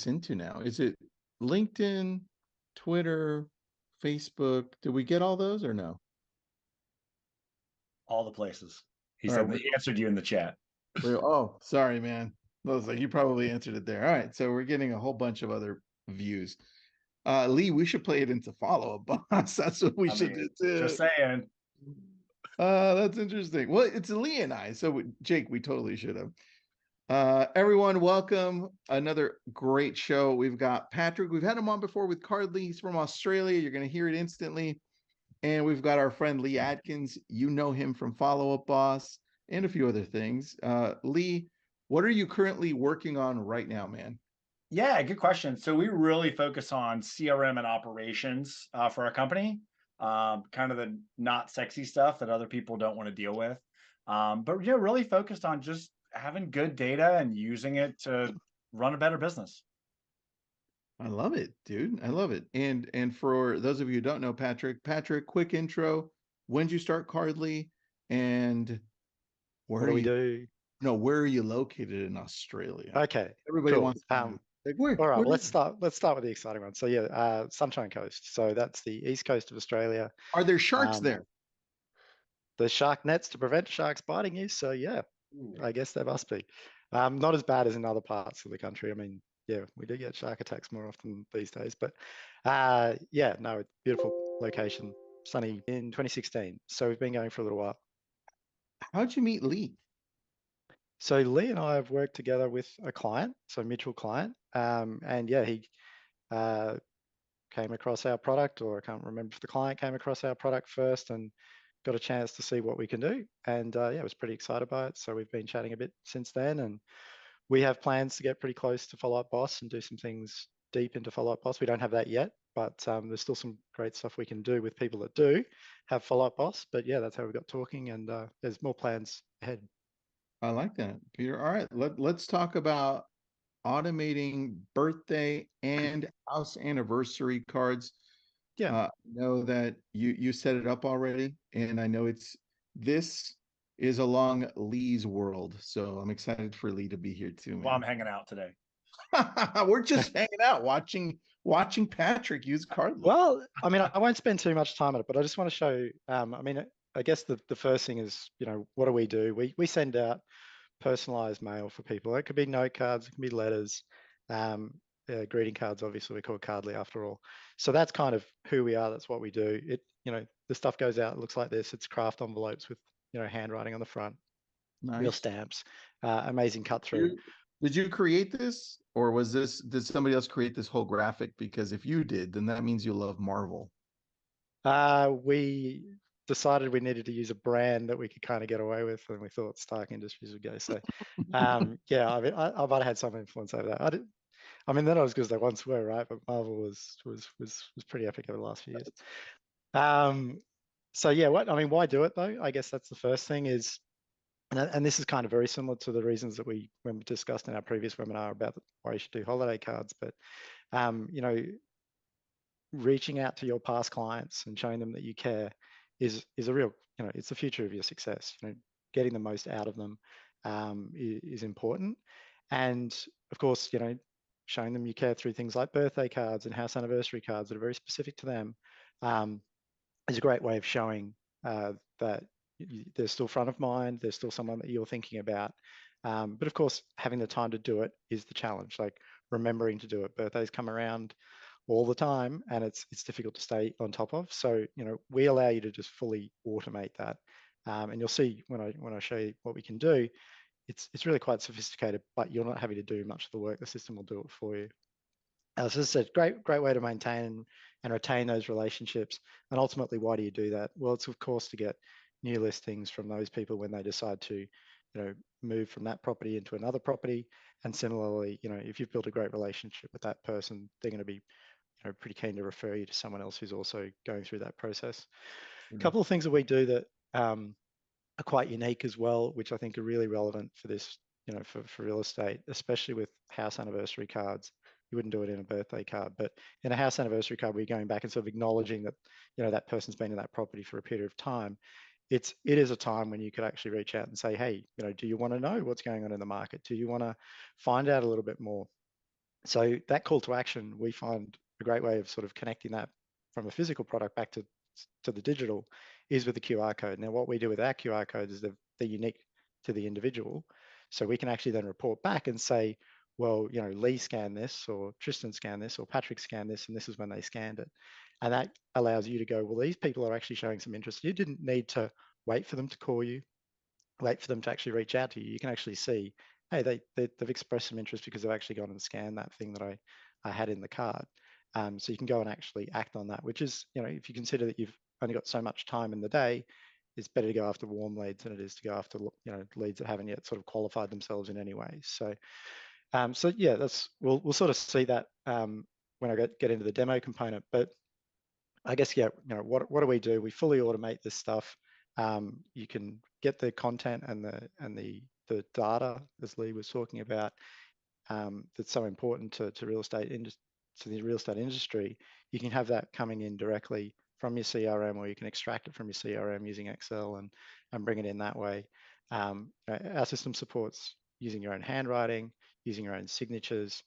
into now? Is it LinkedIn, Twitter, Facebook? Did we get all those or no? All the places. He All said right. that he answered you in the chat. Oh, sorry, man. I was like, you probably answered it there. All right. So we're getting a whole bunch of other views. Lee, we should play it into follow-up, boss. That's what we I should do mean, just too. saying. That's interesting. Well, it's Lee and I. So Jake, we totally should have. Everyone, welcome. Another great show. We've got Patrick. We've had him on before with Cardly. He's from Australia. You're going to hear it instantly. And we've got our friend Lee Adkins. You know him from Follow Up Boss and a few other things. Lee, what are you currently working on right now, man? Yeah, good question. So we really focus on CRM and operations for our company, kind of the not sexy stuff that other people don't want to deal with. But yeah, really focused on just having good data and using it to run a better business. I love it, dude. I love it. And for those of you who don't know Patrick, quick intro. When did you start Cardly? And where What are do we you? do? No, where are you located in Australia? Okay, Everybody cool. wants to know. Like, where? All right, Where let's is it? start. Let's start with the exciting one. So yeah, Sunshine Coast. So that's the east coast of Australia. Are there sharks Um, there? the shark nets to prevent sharks biting you. So yeah, Ooh. I guess there must be. Not as bad as in other parts of the country. I mean, yeah, we do get shark attacks more often these days. But yeah, no, beautiful location, sunny in 2016. So we've been going for a little while. How'd you meet Lee? So Lee and I have worked together with a client, so mutual client, and yeah, he uh, came across our product, or I can't remember if the client came across our product first and got a chance to see what we can do. And yeah, I was pretty excited by it. So we've been chatting a bit since then, and we have plans to get pretty close to Follow Up Boss and do some things deep into Follow Up Boss. We don't have that yet, but there's still some great stuff we can do with people that do have Follow Up Boss. But yeah, that's how we got talking, and there's more plans ahead. I like that, Peter. All right, let's talk about automating birthday and house anniversary cards. Yeah. Know that you set it up already, and I know this is along Lee's world, so I'm excited for Lee to be here too, Well, I'm man. hanging out today. We're just hanging out, watching Patrick use Cardly. Well, I mean, I won't spend too much time on it, but I just want to show. I mean, I guess the first thing is, what do we do? We send out personalized mail for people. It could be note cards, it can be letters, greeting cards. Obviously, we call Cardly after all. So that's kind of who we are. That's what we do. The stuff goes out. It looks like this. It's craft envelopes with handwriting on the front, real Nice. stamps, amazing cut through. Did you create this, or did somebody else create this whole graphic? Because if you did, then that means you love Marvel. We decided we needed to use a brand that we could kind of get away with, and we thought Stark Industries would go. So, yeah, I mean, I might have had some influence over that. I mean, they're not as good as they once were, right? But Marvel was pretty epic over the last few years. Um, so yeah, why do it though? I guess that's the first thing is, and this is kind of very similar to the reasons that when we discussed in our previous webinar about why you should do holiday cards. But you know, reaching out to your past clients and showing them that you care is a real, it's the future of your success. Getting the most out of them is important. And of course, showing them you care through things like birthday cards and house anniversary cards that are very specific to them is a great way of showing that they're still front of mind, they're still someone that you're thinking about. But of course, having the time to do it is the challenge, like remembering to do it. Birthdays come around all the time and it's difficult to stay on top of. So, we allow you to just fully automate that. And you'll see when I show you what we can do, it's really quite sophisticated, but you're not having to do much of the work. The system will do it for you. So it's a great way to maintain and retain those relationships. And ultimately, why do you do that? Well, it's of course to get new listings from those people when they decide to, move from that property into another property. And similarly, if you've built a great relationship with that person, they're going to be, pretty keen to refer you to someone else who's also going through that process. A couple of things that we do that are quite unique as well, which I think are really relevant for this, for real estate, especially with house anniversary cards. You wouldn't do it in a birthday card, but in a house anniversary card, we're going back and sort of acknowledging that, that person's been in that property for a period of time. It is a time when you could actually reach out and say, hey, do you want to know what's going on in the market? Do you want to find out a little bit more? So that call to action, we find a great way of sort of connecting that from a physical product back to the digital is with the QR code. Now, what we do with our QR codes is they're unique to the individual. So we can actually then report back and say, well, you know, Lee scanned this, or Tristan scanned this, or Patrick scanned this, and this is when they scanned it. And that allows you to go, well, these people are actually showing some interest. You didn't need to wait for them to call you, wait for them to actually reach out to you. You can actually see, hey, they've expressed some interest because they've actually gone and scanned that thing that I had in the card. So you can go and actually act on that, which is, you know, if you consider that you've only got so much time in the day, it's better to go after warm leads than it is to go after, you know, leads that haven't yet sort of qualified themselves in any way. So, so yeah, we'll sort of see that when I get into the demo component. But I guess, yeah, you know, what do we do? We fully automate this stuff. You can get the content and the data, as Lee was talking about, that's so important to the real estate industry. You can have that coming in directly from your CRM, or you can extract it from your CRM using Excel and bring it in that way. Our system supports using your own handwriting, using your own signatures.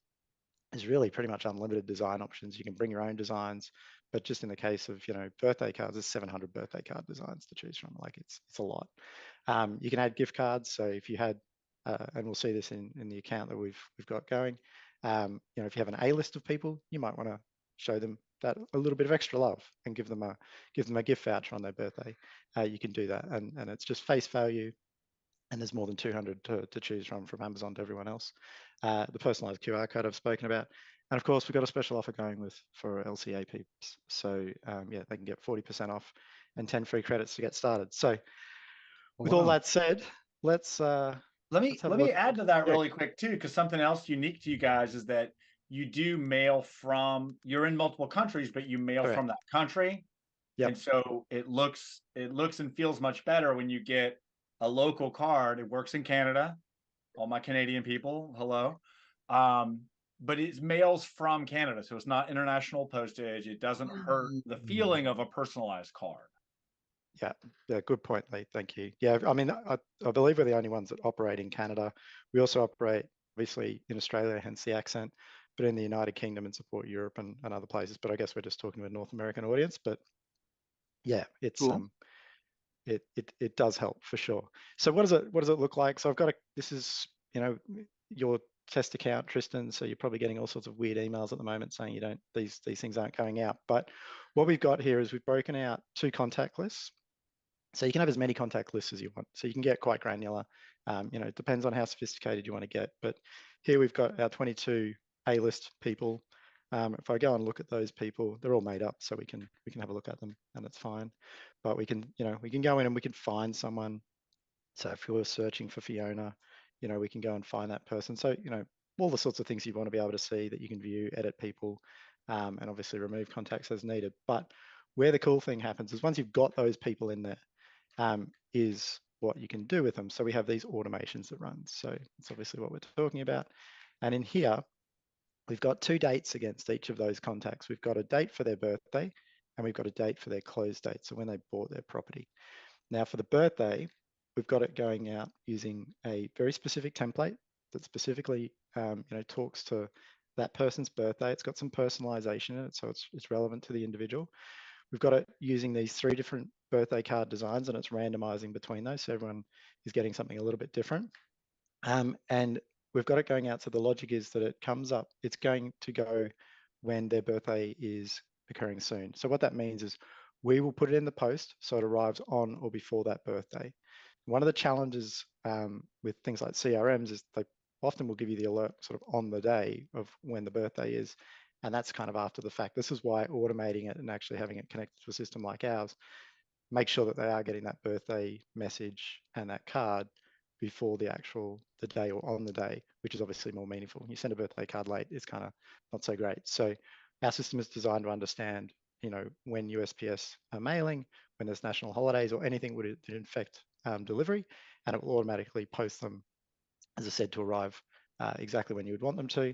There's really pretty much unlimited design options. You can bring your own designs, but just in the case of, you know, birthday cards, there's 700 birthday card designs to choose from. Like it's a lot. You can add gift cards. So if you had, and we'll see this in the account that we've got going, you know, if you have an A list of people, you might want to show them that a little bit of extra love and give them a gift voucher on their birthday. You can do that, and it's just face value. And there's more than 200 to choose from Amazon to everyone else. The personalized QR code I've spoken about. And of course, we've got a special offer going for LCA peeps. So yeah, they can get 40% off and 10 free credits to get started. So with all that said, let's have Let a me look. add to that Yeah, really quick too, because something else unique to you guys is that you do mail from, you're in multiple countries, but you mail correct. from that country. Yep. And so it looks and feels much better when you get a local card. It works in Canada. All my Canadian people, hello. But it mails from Canada, so it's not international postage. It doesn't hurt the feeling of a personalized card. Yeah, good point, Lee. Thank you. Yeah, I mean, I believe we're the only ones that operate in Canada. We also operate, obviously, in Australia, hence the accent, but in the United Kingdom and support Europe and other places. But I guess we're just talking to a North American audience. But yeah, it's Cool. it does help for sure. So what does it look like? So I've got this is, you know, your test account, Tristan. So you're probably getting all sorts of weird emails at the moment saying these things aren't going out. But what we've got here is we've broken out 2 contact lists. So you can have as many contact lists as you want. So you can get quite granular. You know, it depends on how sophisticated you want to get. But here we've got our 22 A-list people. If I go and look at those people, they're all made up, so we can have a look at them, and it's fine. But we can, you know, we can go in and we can find someone. So if we were searching for Fiona, you know, we can go and find that person. So, you know, all the sorts of things you want to be able to see that you can view, edit people, and obviously remove contacts as needed. But where the cool thing happens is once you've got those people in there, is what you can do with them. So we have these automations that run. So it's obviously what we're talking about. And in here, we've got 2 dates against each of those contacts. We've got a date for their birthday and we've got a date for their close date. So when they bought their property. Now for the birthday, we've got it going out using a very specific template that specifically, you know, talks to that person's birthday. It's got some personalization in it, so it's relevant to the individual. We've got it using these 3 different birthday card designs, and it's randomizing between those, so everyone is getting something a little bit different. And we've got it going out, so the logic is that it comes up, it's going to go when their birthday is occurring soon. So what that means is we will put it in the post, so it arrives on or before that birthday. One of the challenges with things like CRMs is they often will give you the alert sort of on the day of when the birthday is, and that's kind of after the fact. This is why automating it and actually having it connected to a system like ours, make sure that they are getting that birthday message and that card before the day or on the day, which is obviously more meaningful. You send a birthday card late, it's kind of not so great. So our system is designed to understand, you know, when USPS are mailing, when there's national holidays or anything would affect delivery, and it will automatically post them, as I said, to arrive exactly when you would want them to.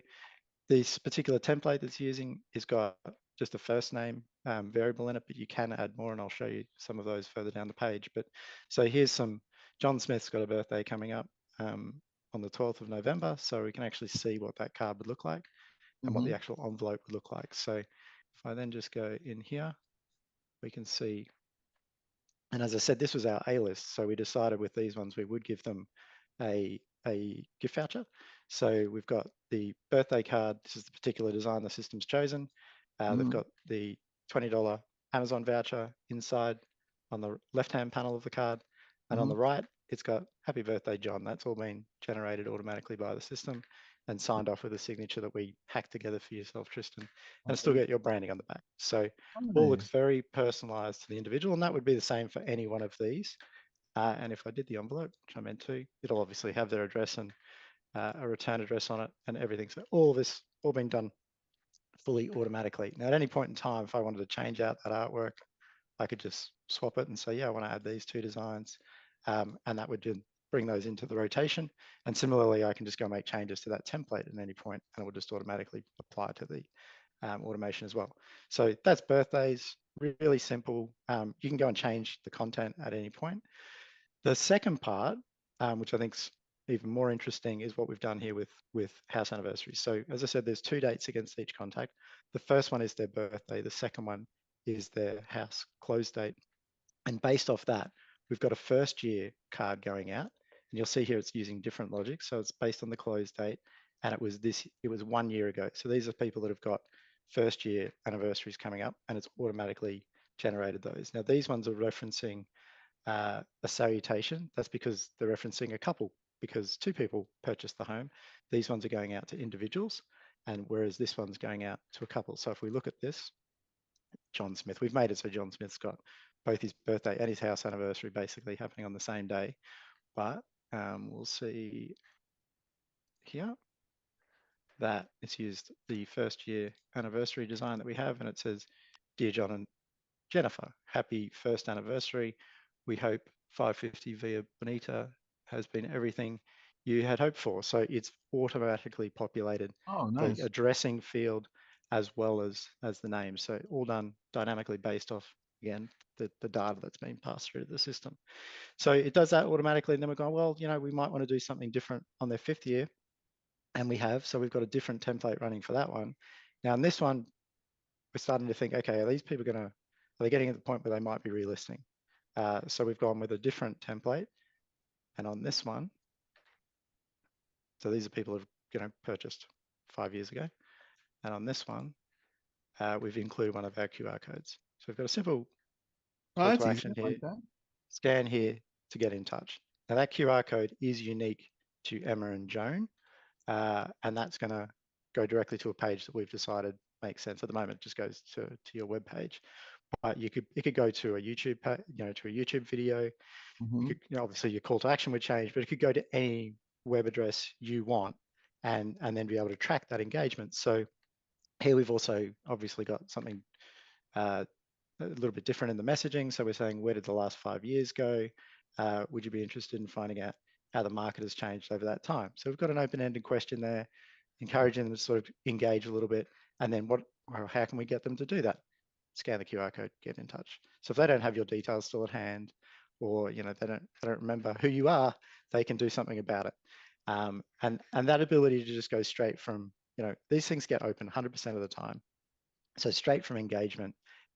This particular template that's using has got just a first name variable in it, but you can add more, and I'll show you some of those further down the page. But so here's some, John Smith's got a birthday coming up on the 12th of November, so we can actually see what that card would look like. and what the actual envelope would look like. So if I then just go in here, we can see, and as I said, this was our A list. So we decided with these ones, we would give them a gift voucher. So we've got the birthday card. This is the particular design the system's chosen. They've got the $20 Amazon voucher inside on the left-hand panel of the card. And on the right, it's got Happy Birthday, John. That's all been generated automatically by the system and signed off with a signature that we hacked together for yourself, Tristan, and still get your branding on the back. So all looks very personalized to the individual, and that would be the same for any one of these. And if I did the envelope, which I meant to, it'll obviously have their address and a return address on it and everything. So all this, all been done fully automatically. Now, at any point in time, if I wanted to change out that artwork, I could just swap it and say, yeah, I want to add these two designs. And that would bring those into the rotation. And similarly, I can just go make changes to that template at any point, and it will just automatically apply to the automation as well. So that's birthdays, really simple. You can go and change the content at any point. The second part, which I think is even more interesting, is what we've done here with house anniversaries. So as I said, there's 2 dates against each contact. The first one is their birthday. The second one is their house close date. And based off that, we've got a first year card going out. And you'll see here it's using different logic. So it's based on the close date. And it was 1 year ago. So these are people that have got first year anniversaries coming up, and it's automatically generated those. Now, these ones are referencing a salutation. That's because they're referencing a couple, because 2 people purchased the home. These ones are going out to individuals, and whereas this one's going out to a couple. So if we look at this, John Smith, we've made it so John Smith's got both his birthday and his house anniversary basically happening on the same day. But we'll see here that it's used the first year anniversary design that we have, and it says, Dear John and Jennifer, happy first anniversary. We hope 550 Via Bonita has been everything you had hoped for. So it's automatically populated the addressing field as well as the name. So all done dynamically based off, again, the data that's been passed through the system. So it does that automatically. And then we're going, well, we might want to do something different on their 5th year. And we have, so we've got a different template running for that one. Now in this one, we're starting to think, okay, are these people are they getting at the point where they might be relisting? So we've gone with a different template. And on this one, so these are people who've purchased 5 years ago. And on this one, we've included one of our QR codes. So we've got a simple call to action here. Scan here to get in touch. Now that QR code is unique to Emma and Joan, and that's going to go directly to a page that we've decided makes sense. At the moment, it just goes to your web page. But it could go to a YouTube, to a YouTube video. You could, obviously your call to action would change, but it could go to any web address you want, and then be able to track that engagement. So here we've also obviously got something a little bit different in the messaging. So we're saying, where did the last 5 years go? Would you be interested in finding out how the market has changed over that time? So we've got an open-ended question there, encouraging them to sort of engage a little bit. And then how can we get them to do that? Scan the QR code, get in touch. So if they don't have your details still at hand, or they don't remember who you are, they can do something about it. And that ability to just go straight from, these things get open 100% of the time. So straight from engagement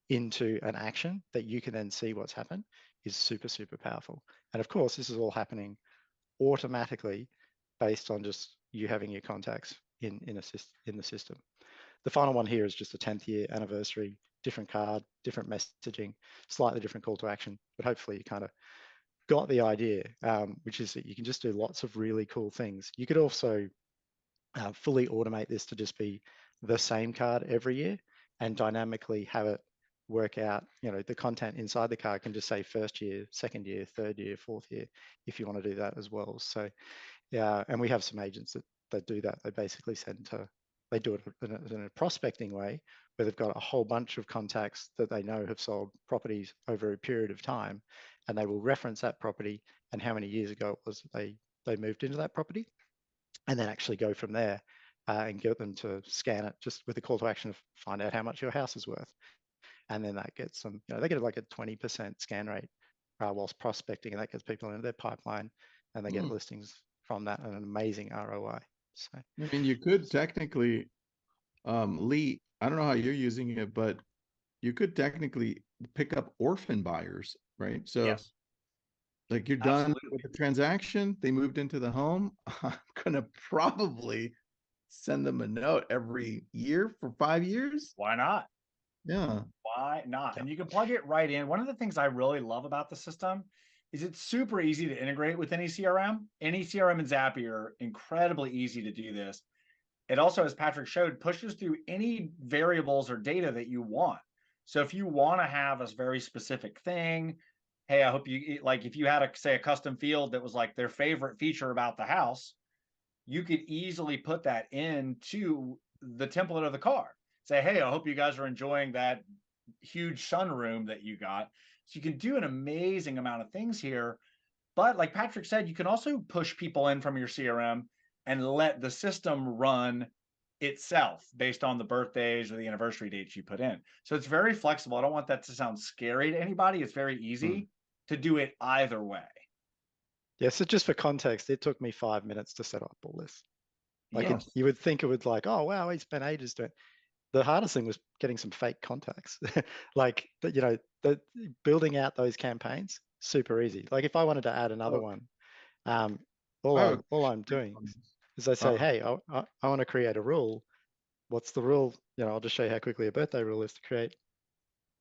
into an action that you can then see what's happened is super, super powerful. And of course, this is all happening automatically based on just you having your contacts in the system. The final one here is just a 10th year anniversary, different card, different messaging, slightly different call to action, but hopefully you kind of got the idea, which is that you can just do lots of really cool things. You could also fully automate this to just be the same card every year and dynamically have it work out, the content inside the card can just say first year, second year, third year, fourth year, if you want to do that as well. So yeah, and we have some agents that do that. They basically they do it in a prospecting way, where they've got a whole bunch of contacts that they know have sold properties over a period of time, and they will reference that property and how many years ago it was that they moved into that property, and then actually go from there and get them to scan it just with a call to action to find out how much your house is worth. And then that gets them, they get like a 20% scan rate whilst prospecting, and that gets people into their pipeline, and they get listings from that, and an amazing ROI. So I mean, you could technically Lee, I don't know how you're using it, but you could technically pick up orphan buyers, right? So Yes, like you're done with absolutely. the transaction, they moved into the home. I'm gonna probably send them a note every year for 5 years. Why not? Yeah. Why not? Yeah. And you can plug it right in. One of the things I really love about the system is it's super easy to integrate with any CRM. Any CRM and Zapier are incredibly easy to do this. It also, as Patrick showed, pushes through any variables or data that you want. So if you want to have a very specific thing, hey, I hope you like if you had say a custom field that was like their favorite feature about the house, you could easily put that into the template of the card. Say, hey, I hope you guys are enjoying that huge sunroom that you got. So you can do an amazing amount of things here. But like Patrick said, you can also push people in from your CRM and let the system run itself based on the birthdays or the anniversary dates you put in. So it's very flexible. I don't want that to sound scary to anybody. It's very easy to do it either way. Yeah, so just for context, it took me 5 minutes to set up all this. Like Yes. you would think it would like, oh wow, he spent ages doing. The hardest thing was getting some fake contacts. Like the building out those campaigns, super easy. Like if I wanted to add another Oh, one, I have a all question I'm for you doing on this. is I say, Uh, hey, I want to create a rule. What's the rule? I'll just show you how quickly a birthday rule is to create.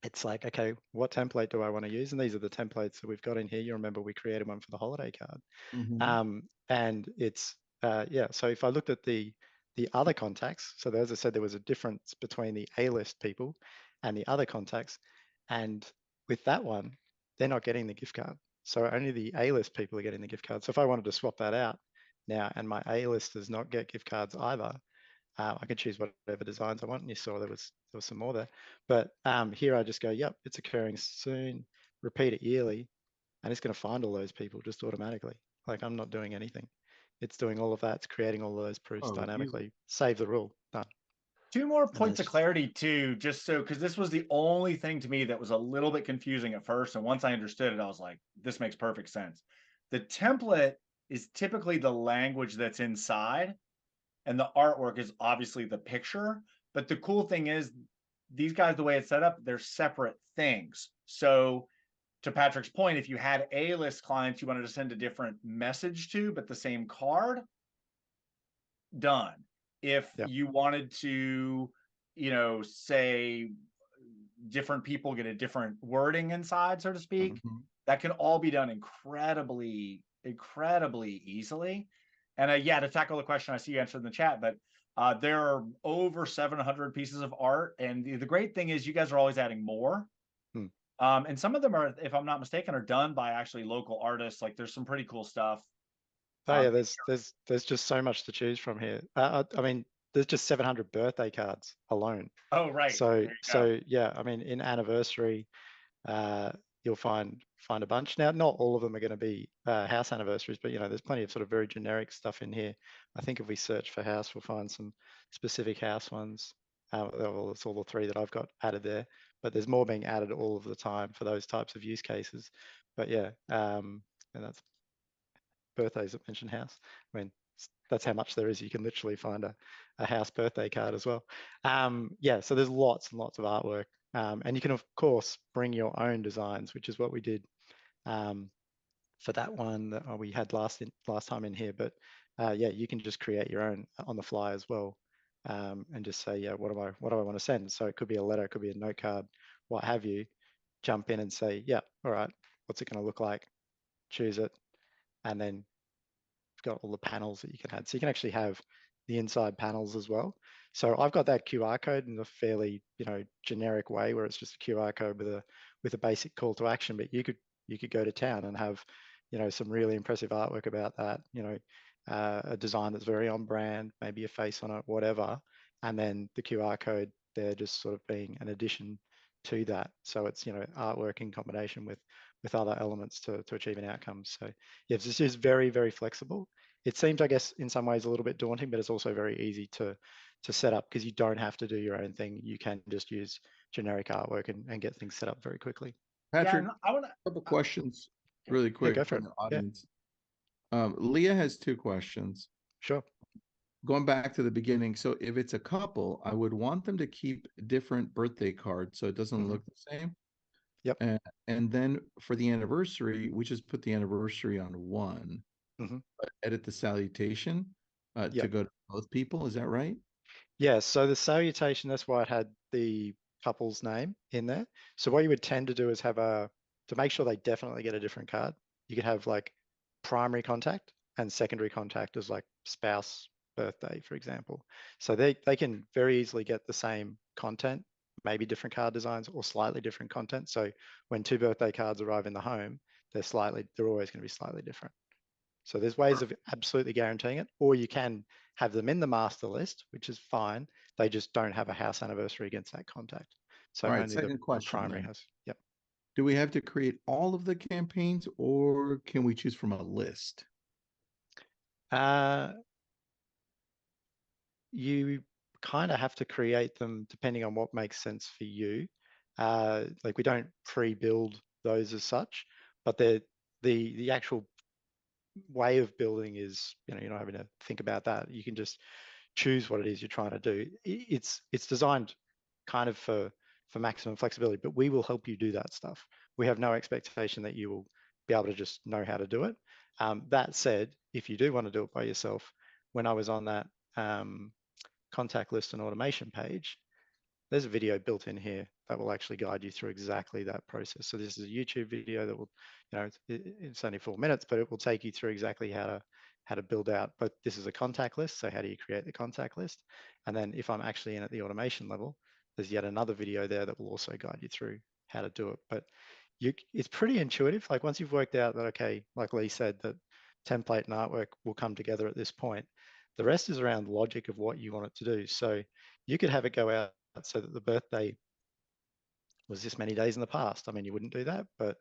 It's like, okay, what template do I want to use? And these are the templates that we've got in here. You remember we created one for the holiday card. mhm. And it's yeah. So if I looked at the other contacts, so as I said, there was a difference between the A-list people and the other contacts, and with that one, they're not getting the gift card. So only the A-list people are getting the gift card. So if I wanted to swap that out now, and my A-list does not get gift cards either, I can choose whatever designs I want. And you saw there was some more there, but here I just go, yep, it's occurring soon. Repeat it yearly, and it's going to find all those people just automatically. Like I'm not doing anything. It's doing all of that. It's creating all of those proofs Oh, easy. dynamically. Save the rule. Done. Two more And then points it's of just, clarity too, just so because this was the only thing to me that was a little bit confusing at first. And once I understood it, I was like, this makes perfect sense. The template is typically the language that's inside, and the artwork is obviously the picture. But the cool thing is, these guys, the way it's set up, they're separate things. So to Patrick's point, if you had A-list clients you wanted to send a different message to, but the same card, done. If yeah. you wanted to, say different people get a different wording inside, so to speak, Mhm. that can all be done incredibly, incredibly easily. And yeah, to tackle the question I see you answered in the chat, but there are over 700 pieces of art. And the great thing is you guys are always adding more. Hmm. And some of them are, if I'm not mistaken, are done by actually local artists. Like there's some pretty cool stuff. Oh yeah, there's just so much to choose from here. I mean, there's just 700 birthday cards alone. Oh, right. So There you go. yeah, I mean, in anniversary, uh, you'll find a bunch. Now, not all of them are going to be house anniversaries, but there's plenty of sort of very generic stuff in here. I think if we search for house, we'll find some specific house ones. Well, it's all the three that I've got added there, but there's more being added all of the time for those types of use cases. But yeah, and that's birthdays that mention house. I mean, that's how much there is. You can literally find a house birthday card as well. Yeah, so there's lots and lots of artwork. And you can, of course, bring your own designs, which is what we did for that one that we had last time in here. But yeah, you can just create your own on the fly as well, and just say, yeah, what do I want to send? So it could be a letter, it could be a note card, what have you. Jump in and say, yeah, all right, what's it going to look like? Choose it, and then got all the panels that you can add. So you can actually have the inside panels as well. So I've got that QR code in a fairly, generic way where it's just a QR code with a basic call to action. But you could go to town and have, some really impressive artwork about that. A design that's very on brand, maybe a face on it, whatever, and then the QR code there just sort of being an addition to that. So it's artwork in combination with other elements to achieve an outcome. So yes, this is very, very flexible. It seems, I guess, in some ways a little bit daunting, but it's also very easy to set up because you don't have to do your own thing. You can just use generic artwork and get things set up very quickly. Yeah, Patrick, and I want to. a couple questions really Yeah, quick go for from it. the Yeah, audience. Leah has two questions. sure. going back to the beginning, so if it's a couple, I would want them to keep different birthday cards so it doesn't Mhm. look the same. Yep. And then for the anniversary, we just put the anniversary on one, Mhm. but edit the salutation to Yep. go to both people. Is that right? Yeah, so the salutation, that's why it had the couple's name in there. So what you would tend to do is have to make sure they definitely get a different card, you could have like primary contact and secondary contact as like spouse birthday, for example. So they can very easily get the same content, maybe different card designs or slightly different content. So when two birthday cards arrive in the home, they're always going to be slightly different. So there's ways of absolutely guaranteeing it, or you can have them in the master list, which is fine. They just don't have a house anniversary against that contact. So All right, only second the question primary then. has. Yep. Do we have to create all of the campaigns or can we choose from a list? Uh, you kind of have to create them depending on what makes sense for you. Like we don't pre-build those as such, but the actual way of building is, you're not having to think about that. You can just choose what it is you're trying to do. It's designed kind of for maximum flexibility, but we will help you do that stuff. We have no expectation that you will be able to just know how to do it. That said, if you do want to do it by yourself, when I was on that contact list and automation page, there's a video built in here that will actually guide you through exactly that process. So this is a YouTube video that will, it's only 4 minutes, but it will take you through exactly how to build out. But this is a contact list. So how do you create the contact list? And then if I'm actually in at the automation level, there's yet another video there that will also guide you through how to do it. But it's pretty intuitive. Like once you've worked out that, okay, like Lee said, that template and artwork will come together at this point, the rest is around logic of what you want it to do. So you could have it go out so that the birthday was this many days in the past. I mean, you wouldn't do that, but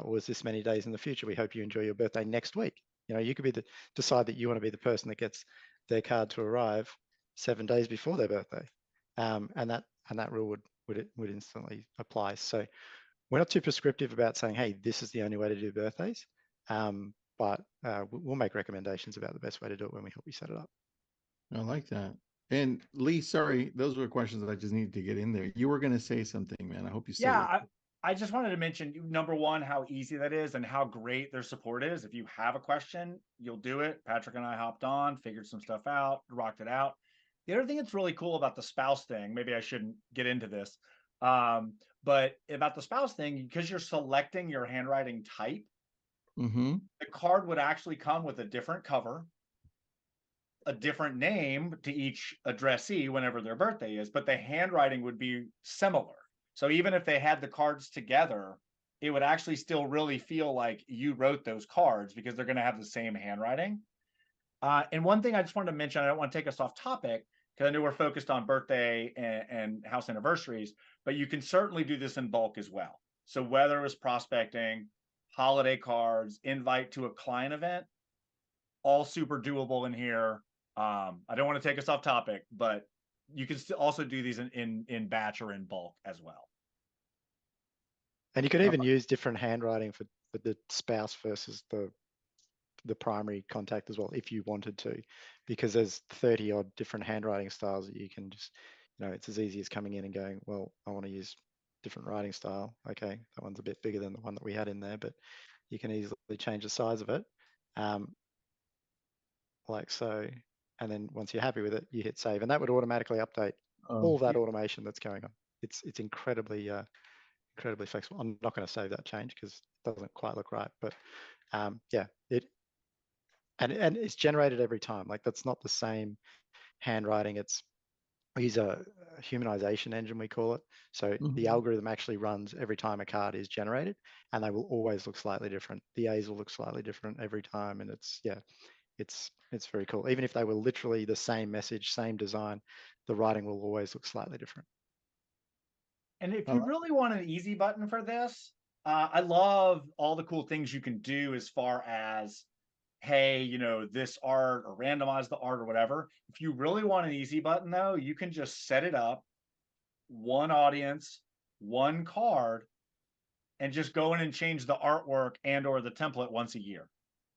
was this many days in the future. We hope you enjoy your birthday next week. You could decide that you want to be the person that gets their card to arrive 7 days before their birthday, and that rule would instantly apply. So we're not too prescriptive about saying, hey, this is the only way to do birthdays, but we'll make recommendations about the best way to do it when we help you set it up. I like that. And Lee, sorry, those were questions that I just needed to get in there. You were going to say something, man. I hope you said it. Yeah, I just wanted to mention, number one, how easy that is and how great their support is. If you have a question, you'll do it. Patrick and I hopped on, figured some stuff out, rocked it out. The other thing that's really cool about the spouse thing, maybe I shouldn't get into this, but about the spouse thing, because you're selecting your handwriting type, Mm-hmm. the card would actually come with a different cover, a different name to each addressee whenever their birthday is, but the handwriting would be similar. So even if they had the cards together, it would actually still really feel like you wrote those cards because they're going to have the same handwriting. And one thing I just wanted to mention, I don't want to take us off topic because I know we're focused on birthday and house anniversaries, but you can certainly do this in bulk as well. So whether it was prospecting, holiday cards, invite to a client event, all super doable in here. I don't want to take us off topic, but you can also do these in batch or in bulk as well. And you could even use different handwriting for the spouse versus the primary contact as well, if you wanted to, because there's 30 odd different handwriting styles that you can just, it's as easy as coming in and going, well, I want to use different writing style. Okay, that one's a bit bigger than the one that we had in there, but you can easily change the size of it, like so. And then once you're happy with it, you hit save, and that would automatically update all that automation that's going on. It's incredibly incredibly flexible. I'm not going to save that change because it doesn't quite look right, but yeah, and it's generated every time. Like that's not the same handwriting. We use a humanization engine, we call it. So the algorithm actually runs every time a card is generated, and they will always look slightly different. The A's will look slightly different every time, and it's very cool. Even if they were literally the same message, same design, the writing will always look slightly different. And if you really want an easy button for this, I love all the cool things you can do as far as, hey, this art or randomize the art or whatever. If you really want an easy button though, you can just set it up, one audience, one card, and just go in and change the artwork and or the template once a year.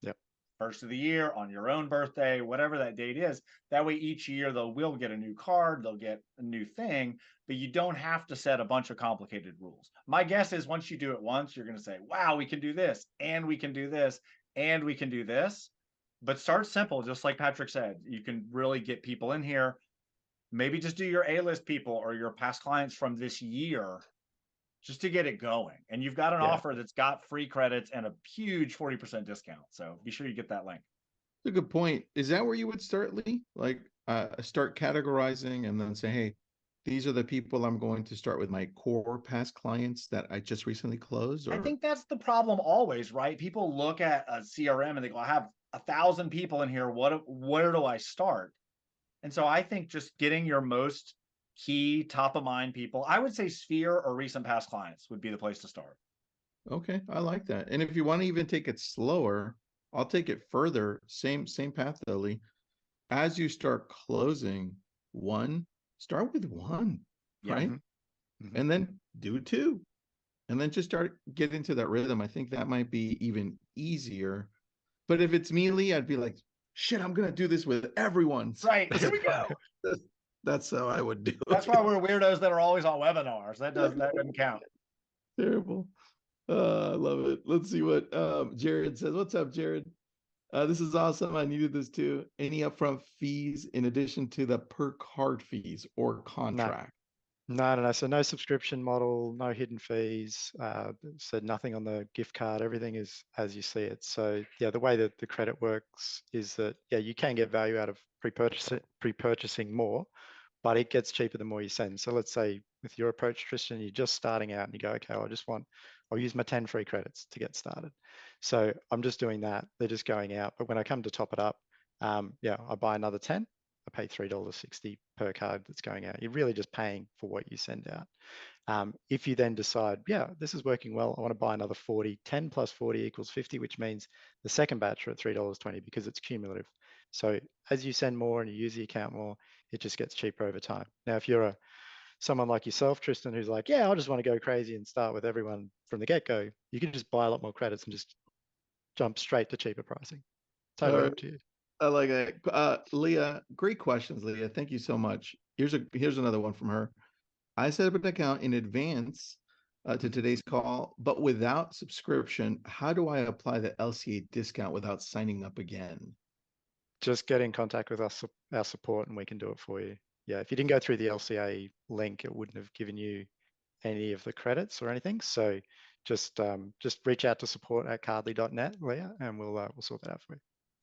Yep. first of the year, on your own birthday, whatever that date is. That way each year will get a new card, they'll get a new thing, but you don't have to set a bunch of complicated rules. My guess is once you do it once, you're going to say, wow, we can do this, and we can do this, and we can do this. But start simple, just like Patrick said. You can really get people in here. Maybe just do your A-list people or your past clients from this year just to get it going. And you've got an offer that's got free credits and a huge 40% discount. So be sure you get that link. That's a good point. Is that where you would start, Lee? Like start categorizing and then say, hey, these are the people I'm going to start with, my core past clients that I just recently closed? Or... I think that's the problem always, right? People look at a CRM and they go, I have 1,000 people in here. Where do I start? And so I think just getting your most key top of mind people, I would say Sphere or recent past clients would be the place to start. Okay, I like that. And if you want to even take it slower, I'll take it further. Same path though, Lee. As you start closing one, start with one, right? Mm-hmm. And then do two. And then just start getting into that rhythm. I think that might be even easier. But if it's me, Lee, I'd be like, shit, I'm gonna do this with everyone. Right. Here we go. That's how I would do it. That's why we're weirdos that are always on webinars. That doesn't count. Terrible. I love it. Let's see what Jared says. What's up, Jared? This is awesome. I needed this too. Any upfront fees in addition to the per card fees or contract? No. So no subscription model, no hidden fees. So nothing on the gift card. Everything is as you see it. So yeah, the way that the credit works is that you can get value out of pre-purchasing more, but it gets cheaper the more you send. So let's say with your approach, Tristan, you're just starting out and you go, okay, I'll use my 10 free credits to get started. So I'm just doing that. They're just going out. But when I come to top it up, I buy another 10. I pay $3.60 per card that's going out. You're really just paying for what you send out. If you then decide, this is working well, I want to buy another 40, 10 plus 40 equals 50, which means the second batch are at $3.20 because it's cumulative. So as you send more and you use the account more, it just gets cheaper over time. Now, if you're someone like yourself, Tristan, who's like, I just want to go crazy and start with everyone from the get-go, you can just buy a lot more credits and just jump straight to cheaper pricing. Totally up to you. I like that. Leah, great questions, Leah. Thank you so much. Here's another one from her. I set up an account in advance to today's call, but without subscription. How do I apply the LCA discount without signing up again? Just get in contact with us, our support, and we can do it for you. Yeah, if you didn't go through the LCA link, it wouldn't have given you any of the credits or anything. So just reach out to support@cardly.net, Leah, and we'll sort that out for you.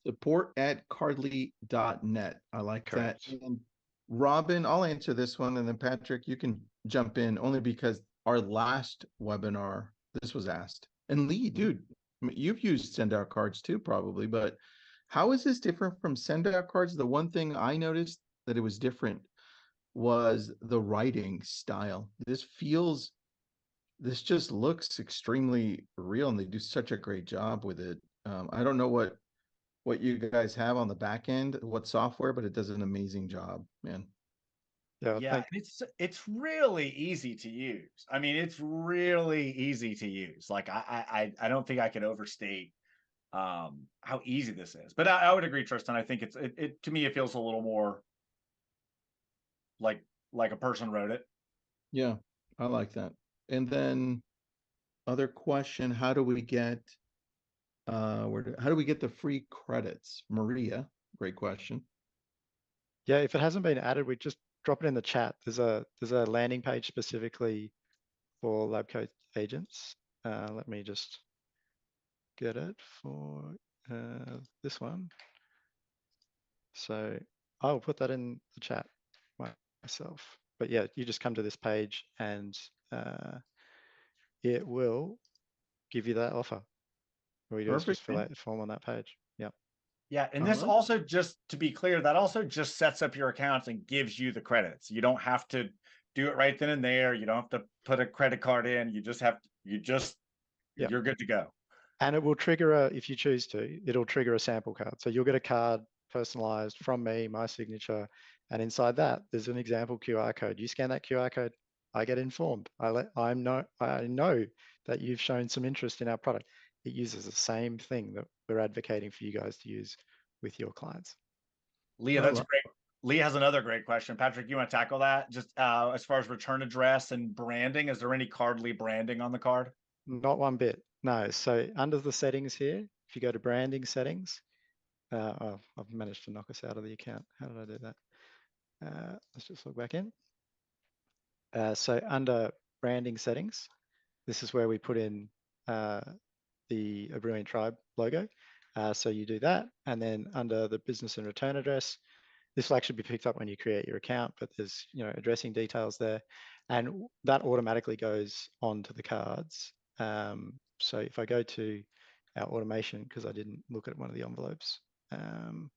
Support@cardly.net. I like Correct. that. And Robin, I'll answer this one, and then Patrick, you can jump in only because our last webinar, this was asked. And Lee, dude, you've used send out cards too, probably, but how is this different from send out cards? The one thing I noticed that it was different was the writing style. This just looks extremely real, and they do such a great job with it. I don't know what you guys have on the back end, what software, but it does an amazing job, man. Yeah, it's really easy to use. I mean, it's really easy to use. Like I don't think I could overstate how easy this is. But I would agree, Tristan. I think it to me it feels a little more like a person wrote it. Yeah, I like that. And then other question, how do we get the free credits? Maria, great question. Yeah, if it hasn't been added, we just drop it in the chat. There's a landing page specifically for lab coat agents. Let me just get it for this one. So I'll put that in the chat myself. But yeah, you just come to this page and it will give you that offer. All you do is just fill out the form on that page. Yeah. Yeah, and this also, just to be clear, that also just sets up your accounts and gives you the credits. You don't have to do it right then and there. You don't have to put a credit card in. You just you're good to go. And it will trigger if you choose to, it'll trigger a sample card. So you'll get a card personalized from me, my signature, and inside that there's an example QR code. You scan that QR code, I get informed. I know that you've shown some interest in our product. It uses the same thing that we're advocating for you guys to use with your clients. Leah, that's great. Leah has another great question. Patrick, you want to tackle that? Just as far as return address and branding, is there any Cardly branding on the card? Not one bit. No. So under the settings here, if you go to branding settings, oh, I've managed to knock us out of the account. How did I do that? Let's just log back in. So under branding settings, this is where we put in the A Brilliant Tribe logo. So you do that, and then under the business and return address, this will actually be picked up when you create your account, but there's addressing details there, and that automatically goes onto the cards. So if I go to our automation, because I didn't look at one of the envelopes, and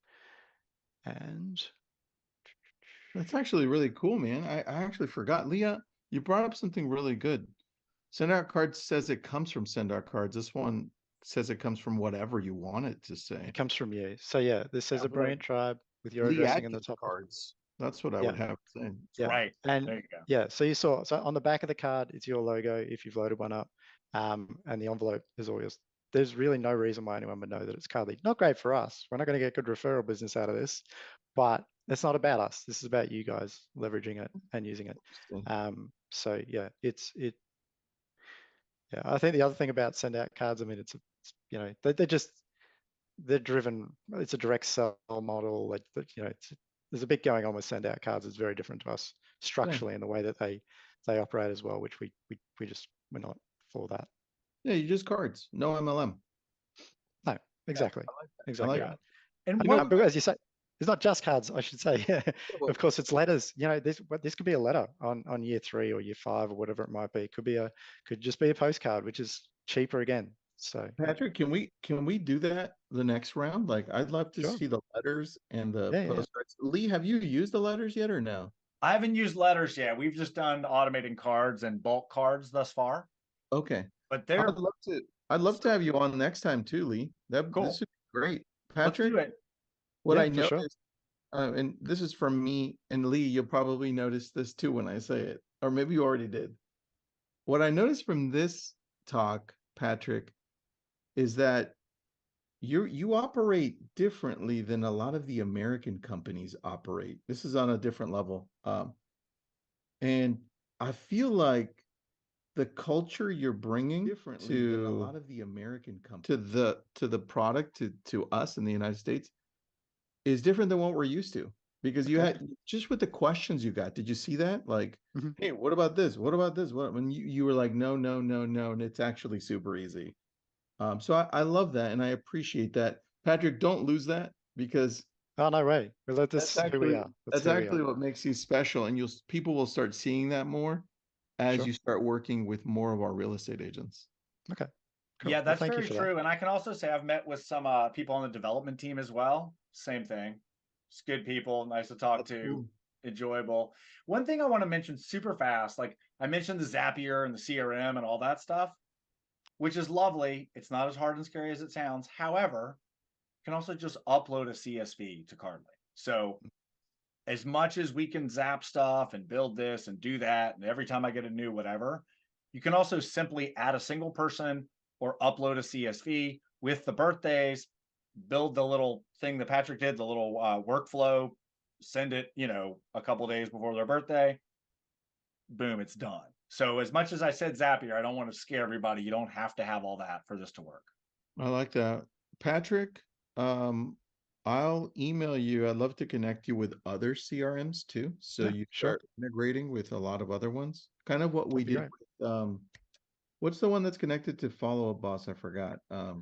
That's actually really cool, man. I actually forgot. Leah, you brought up something really good. Send Out Cards says it comes from Send Out Cards. This one says it comes from whatever you want it to say. it comes from you. So yeah, this says Yeah, A Brilliant Tribe with your Lee addressing in the Adkins top. cards. That's what I Yeah. would have to say. Yeah. Right. And there you go. yeah, so you saw, so on the back of the card, it's your logo if you've loaded one up, and the envelope is all yours. There's really no reason why anyone would know that it's Cardly. Not great for us. We're not going to get good referral business out of this, but it's not about us. This is about you guys leveraging it and using it. So yeah, yeah, I think the other thing about Send Out Cards, I mean, it's they're driven. It's a direct sell model. Like there's a bit going on with Send Out Cards. It's very different to us structurally in the way that they operate as well, which we're not for that. Yeah, you just cards, no MLM. No, exactly, exactly right. And but as you say, it's not just cards, I should say. Of course, it's letters. This could be a letter on year 3 or year 5 or whatever it might be. Could just be a postcard, which is cheaper again. So Patrick, can we do that the next round? Like, I'd love to see the letters and the postcards. Yeah. Lee, have you used the letters yet or no? I haven't used letters yet. We've just done automating cards and bulk cards thus far. Okay, but I'd love to have you on next time too, Lee. Cool. This would be great. Patrick, let's do it. What I noticed, and this is from me and Lee, you'll probably notice this too when I say it, or maybe you already did. What I noticed from this talk, Patrick, is that you operate differently than a lot of the American companies operate. This is on a different level. And I feel like the culture you're bringing to a lot of the American companies, to the product, to us in the United States, is different than what we're used to. Because you had, just with the questions you got, did you see that? Like, hey, what about this? What about this? When you were like, no, and it's actually super easy. So I love that, and I appreciate that. Patrick, don't lose that, because no way. That's who we are. That's actually what makes you special, and people will start seeing that more as you start working with more of our real estate agents. Okay. Cool. Yeah, that's very true. And I can also say I've met with some people on the development team as well. Same thing. It's good people, nice to talk to, enjoyable. One thing I want to mention super fast, like I mentioned the Zapier and the CRM and all that stuff, which is lovely. It's not as hard and scary as it sounds. However, you can also just upload a CSV to Cardly. So as much as we can zap stuff and build this and do that, and every time I get a new whatever, you can also simply add a single person or upload a CSV with the birthdays, build the little thing that Patrick did, the little workflow, send it, a couple days before their birthday. Boom, it's done. So as much as I said Zapier, I don't want to scare everybody. You don't have to have all that for this to work. I like that. Patrick, I'll email you. I'd love to connect you with other CRMs too. So you start integrating with a lot of other ones. Kind of what we did with, what's the one that's connected to Follow Up Boss? I forgot.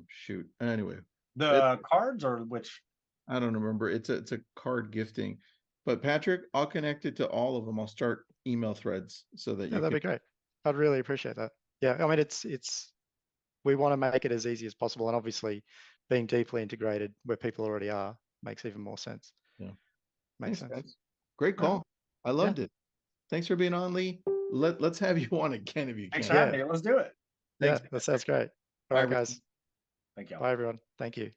Shoot. Anyway. The cards, or which? I don't remember. It's a card gifting. But Patrick, I'll connect it to all of them. I'll start email threads so that that'd be great. I'd really appreciate that. Yeah, I mean, we want to make it as easy as possible, and obviously being deeply integrated where people already are makes even more sense. Yeah, makes sense. Guys. Great call. I loved it. Thanks for being on, Lee. Let's have you on again if you can. Thanks for having me. Let's do it. Thanks. That sounds great. All right, guys. Thank you. Bye, everyone. Thank you.